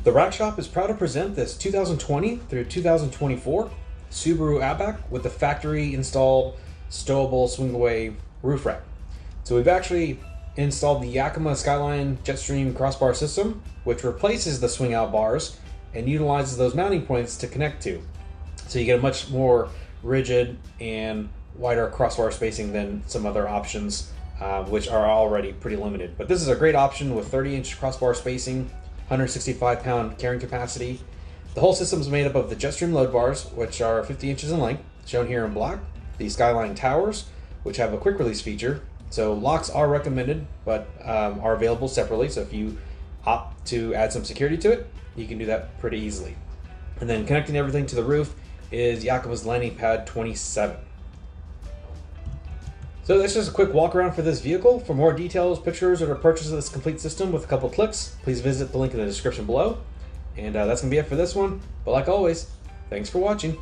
The Rack Shop is proud to present this 2020 through 2024 Subaru Outback with the factory installed stowable swing away roof rack. So we've actually installed the Yakima SkyLine JetStream Crossbar system, which replaces the swing out bars and utilizes those mounting points to connect to. So you get a much more rigid and wider crossbar spacing than some other options, which are already pretty limited. But this is a great option with 30-inch crossbar spacing, 165-pound carrying capacity. The whole system is made up of the JetStream load bars, which are 50 inches in length, shown here in black, the SkyLine towers, which have a quick release feature. So locks are recommended, but are available separately. So if you opt to add some security to it, you can do that pretty easily. And then connecting everything to the roof is Yakima's landing pad 27. So that's just a quick walk around for this vehicle. For more details, pictures, or to purchase this complete system with a couple clicks, please visit the link in the description below. And that's going to be it for this one. But like always, thanks for watching.